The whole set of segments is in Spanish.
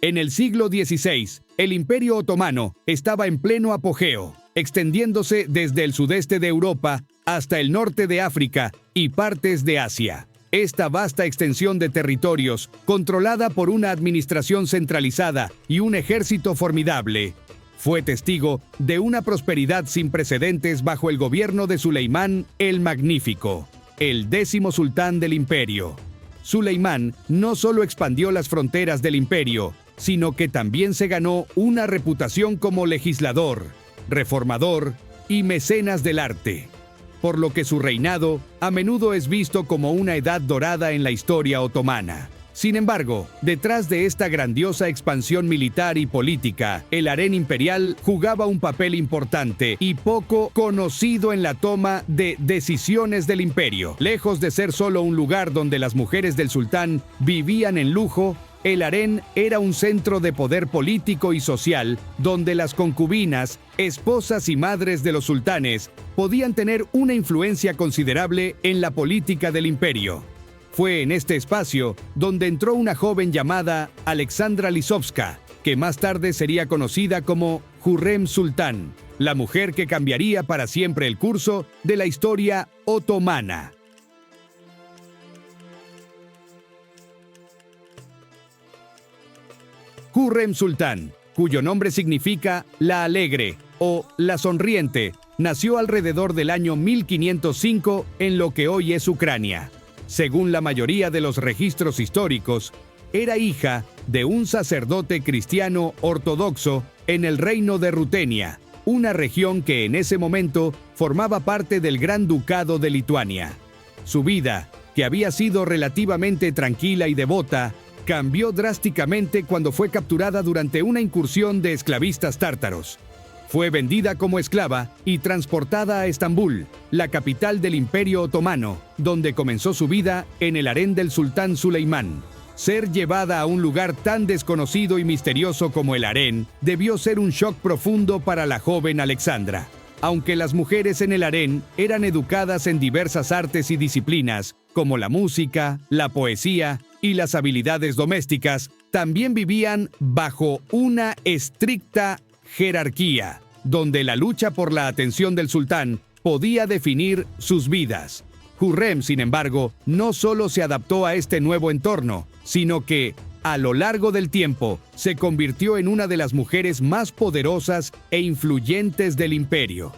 En el siglo XVI, el Imperio Otomano estaba en pleno apogeo, extendiéndose desde el sudeste de Europa hasta el norte de África y partes de Asia. Esta vasta extensión de territorios, controlada por una administración centralizada y un ejército formidable, fue testigo de una prosperidad sin precedentes bajo el gobierno de Suleimán el Magnífico, el 10º sultán del imperio. Suleimán no solo expandió las fronteras del imperio, sino que también se ganó una reputación como legislador, reformador y mecenas del arte, por lo que su reinado a menudo es visto como una edad dorada en la historia otomana. Sin embargo, detrás de esta grandiosa expansión militar y política, el harén imperial jugaba un papel importante y poco conocido en la toma de decisiones del imperio. Lejos de ser solo un lugar donde las mujeres del sultán vivían en lujo, el harén era un centro de poder político y social donde las concubinas, esposas y madres de los sultanes, podían tener una influencia considerable en la política del imperio. Fue en este espacio donde entró una joven llamada Alexandra Lisovska, que más tarde sería conocida como Hürrem Sultán, la mujer que cambiaría para siempre el curso de la historia otomana. Hürrem Sultán, cuyo nombre significa la alegre o la sonriente, nació alrededor del año 1505 en lo que hoy es Ucrania. Según la mayoría de los registros históricos, era hija de un sacerdote cristiano ortodoxo en el reino de Rutenia, una región que en ese momento formaba parte del Gran Ducado de Lituania. Su vida, que había sido relativamente tranquila y devota, cambió drásticamente cuando fue capturada durante una incursión de esclavistas tártaros. Fue vendida como esclava y transportada a Estambul, la capital del Imperio Otomano, donde comenzó su vida en el harén del sultán Suleimán. Ser llevada a un lugar tan desconocido y misterioso como el harén debió ser un shock profundo para la joven Alexandra. Aunque las mujeres en el harén eran educadas en diversas artes y disciplinas, como la música, la poesía y las habilidades domésticas, también vivían bajo una estricta jerarquía, donde la lucha por la atención del sultán podía definir sus vidas. Hürrem, sin embargo, no solo se adaptó a este nuevo entorno, sino que, a lo largo del tiempo, se convirtió en una de las mujeres más poderosas e influyentes del imperio.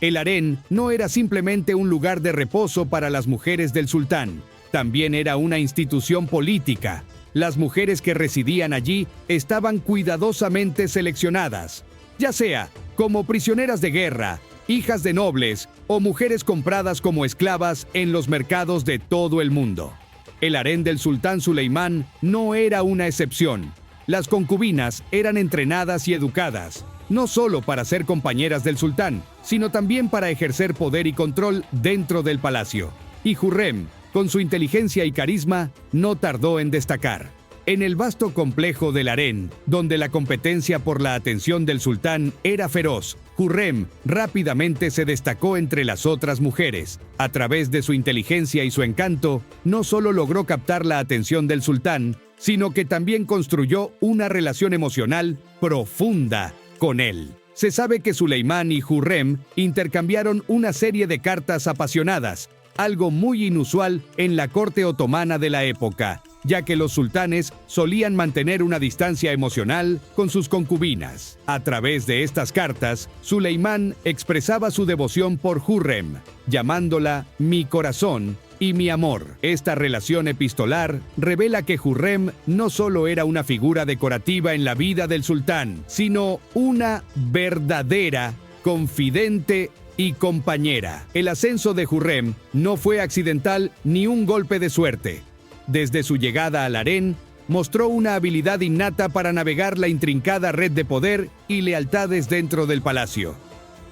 El harén no era simplemente un lugar de reposo para las mujeres del sultán, también era una institución política. Las mujeres que residían allí estaban cuidadosamente seleccionadas, ya sea como prisioneras de guerra, hijas de nobles o mujeres compradas como esclavas en los mercados de todo el mundo. El harén del sultán Suleimán no era una excepción. Las concubinas eran entrenadas y educadas, no solo para ser compañeras del sultán, sino también para ejercer poder y control dentro del palacio. Y Hürrem, con su inteligencia y carisma, no tardó en destacar. En el vasto complejo del harén, donde la competencia por la atención del sultán era feroz, Hürrem rápidamente se destacó entre las otras mujeres. A través de su inteligencia y su encanto, no solo logró captar la atención del sultán, sino que también construyó una relación emocional profunda con él. Se sabe que Suleimán y Hürrem intercambiaron una serie de cartas apasionadas, algo muy inusual en la corte otomana de la época, ya que los sultanes solían mantener una distancia emocional con sus concubinas. A través de estas cartas, Suleimán expresaba su devoción por Hürrem, llamándola mi corazón y mi amor. Esta relación epistolar revela que Hürrem no solo era una figura decorativa en la vida del sultán, sino una verdadera confidente y compañera. El ascenso de Hürrem no fue accidental ni un golpe de suerte. Desde su llegada al harén, mostró una habilidad innata para navegar la intrincada red de poder y lealtades dentro del palacio.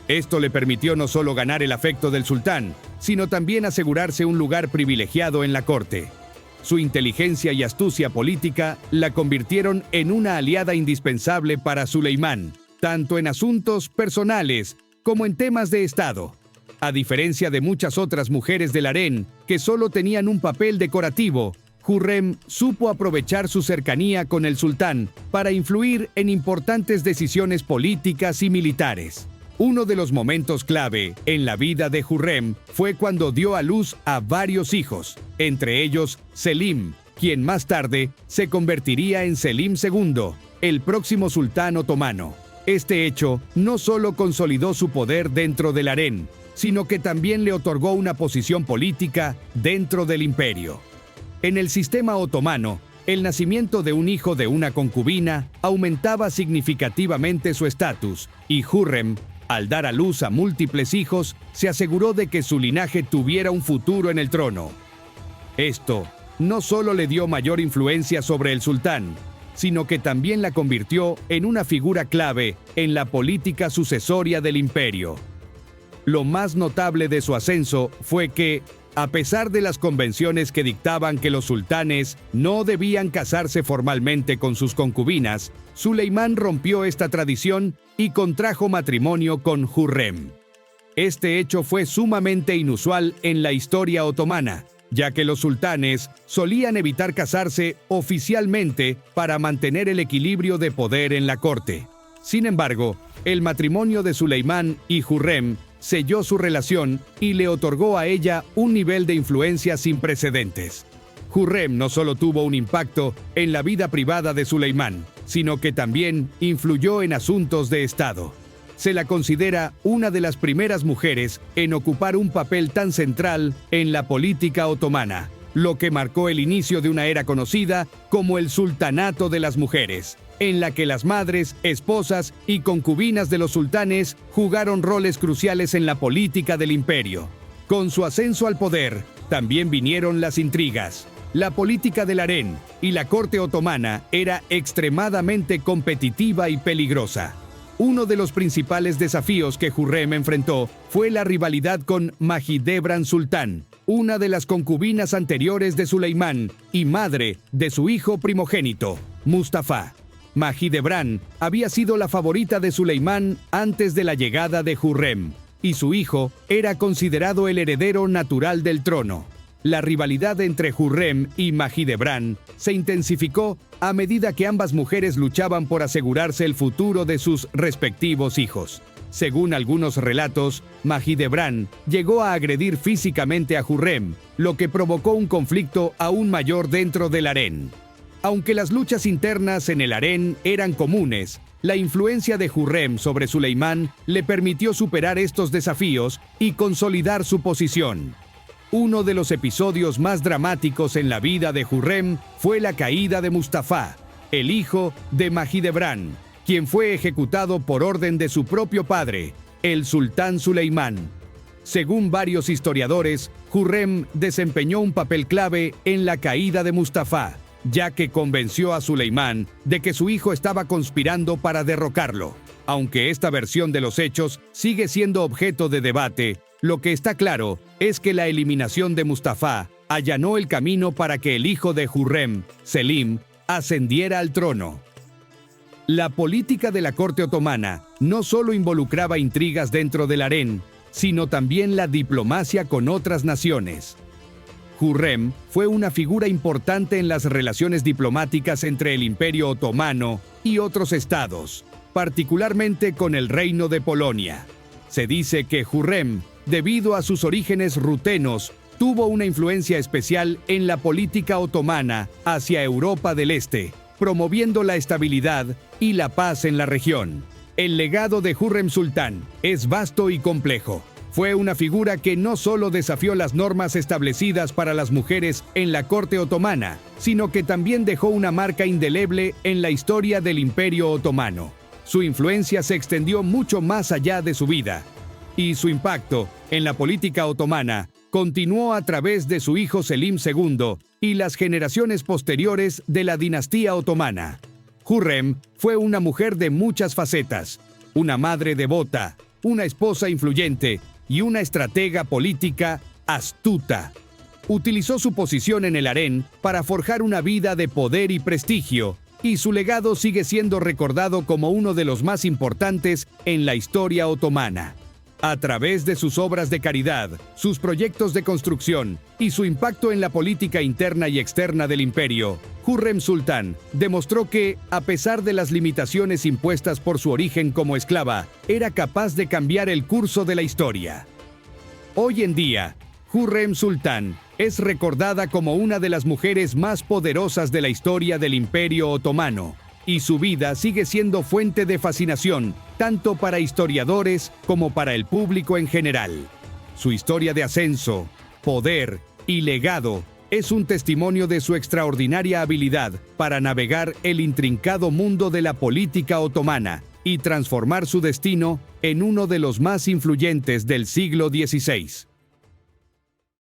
Esto le permitió no solo ganar el afecto del sultán, sino también asegurarse un lugar privilegiado en la corte. Su inteligencia y astucia política la convirtieron en una aliada indispensable para Suleimán, tanto en asuntos personales como en temas de Estado. A diferencia de muchas otras mujeres del harén, que solo tenían un papel decorativo, Hürrem supo aprovechar su cercanía con el sultán para influir en importantes decisiones políticas y militares. Uno de los momentos clave en la vida de Hürrem fue cuando dio a luz a varios hijos, entre ellos Selim, quien más tarde se convertiría en Selim II, el próximo sultán otomano. Este hecho no solo consolidó su poder dentro del harén, sino que también le otorgó una posición política dentro del imperio. En el sistema otomano, el nacimiento de un hijo de una concubina aumentaba significativamente su estatus, y Hürrem, al dar a luz a múltiples hijos, se aseguró de que su linaje tuviera un futuro en el trono. Esto no solo le dio mayor influencia sobre el sultán, sino que también la convirtió en una figura clave en la política sucesoria del imperio. Lo más notable de su ascenso fue que, a pesar de las convenciones que dictaban que los sultanes no debían casarse formalmente con sus concubinas, Suleimán rompió esta tradición y contrajo matrimonio con Hürrem. Este hecho fue sumamente inusual en la historia otomana, ya que los sultanes solían evitar casarse oficialmente para mantener el equilibrio de poder en la corte. Sin embargo, el matrimonio de Suleimán y Hürrem selló su relación y le otorgó a ella un nivel de influencia sin precedentes. Hürrem no solo tuvo un impacto en la vida privada de Suleimán, sino que también influyó en asuntos de Estado. Se la considera una de las primeras mujeres en ocupar un papel tan central en la política otomana, lo que marcó el inicio de una era conocida como el Sultanato de las Mujeres, en la que las madres, esposas y concubinas de los sultanes jugaron roles cruciales en la política del imperio. Con su ascenso al poder, también vinieron las intrigas. La política del harén y la corte otomana era extremadamente competitiva y peligrosa. Uno de los principales desafíos que Hürrem enfrentó fue la rivalidad con Mahidevran Sultán, una de las concubinas anteriores de Suleimán y madre de su hijo primogénito, Mustafa. Mahidevran había sido la favorita de Suleimán antes de la llegada de Hürrem, y su hijo era considerado el heredero natural del trono. La rivalidad entre Hürrem y Mahidevran se intensificó a medida que ambas mujeres luchaban por asegurarse el futuro de sus respectivos hijos. Según algunos relatos, Mahidevran llegó a agredir físicamente a Hürrem, lo que provocó un conflicto aún mayor dentro del harén. Aunque las luchas internas en el harén eran comunes, la influencia de Hürrem sobre Suleimán le permitió superar estos desafíos y consolidar su posición. Uno de los episodios más dramáticos en la vida de Hürrem fue la caída de Mustafa, el hijo de Mahidevran, quien fue ejecutado por orden de su propio padre, el sultán Suleimán. Según varios historiadores, Hürrem desempeñó un papel clave en la caída de Mustafa, ya que convenció a Suleimán de que su hijo estaba conspirando para derrocarlo. Aunque esta versión de los hechos sigue siendo objeto de debate, lo que está claro es que la eliminación de Mustafa allanó el camino para que el hijo de Hürrem, Selim, ascendiera al trono. La política de la corte otomana no solo involucraba intrigas dentro del harén, sino también la diplomacia con otras naciones. Hürrem fue una figura importante en las relaciones diplomáticas entre el Imperio Otomano y otros estados, particularmente con el Reino de Polonia. Se dice que Hürrem, debido a sus orígenes rutenos, tuvo una influencia especial en la política otomana hacia Europa del Este, promoviendo la estabilidad y la paz en la región. El legado de Hürrem Sultán es vasto y complejo. Fue una figura que no solo desafió las normas establecidas para las mujeres en la corte otomana, sino que también dejó una marca indeleble en la historia del Imperio Otomano. Su influencia se extendió mucho más allá de su vida, y su impacto en la política otomana continuó a través de su hijo Selim II y las generaciones posteriores de la dinastía otomana. Hürrem fue una mujer de muchas facetas, una madre devota, una esposa influyente y una estratega política astuta. Utilizó su posición en el harén para forjar una vida de poder y prestigio, y su legado sigue siendo recordado como uno de los más importantes en la historia otomana. A través de sus obras de caridad, sus proyectos de construcción y su impacto en la política interna y externa del imperio, Hürrem Sultán demostró que, a pesar de las limitaciones impuestas por su origen como esclava, era capaz de cambiar el curso de la historia. Hoy en día, Hürrem Sultán es recordada como una de las mujeres más poderosas de la historia del Imperio Otomano, y su vida sigue siendo fuente de fascinación tanto para historiadores como para el público en general. Su historia de ascenso, poder y legado es un testimonio de su extraordinaria habilidad para navegar el intrincado mundo de la política otomana y transformar su destino en uno de los más influyentes del siglo XVI.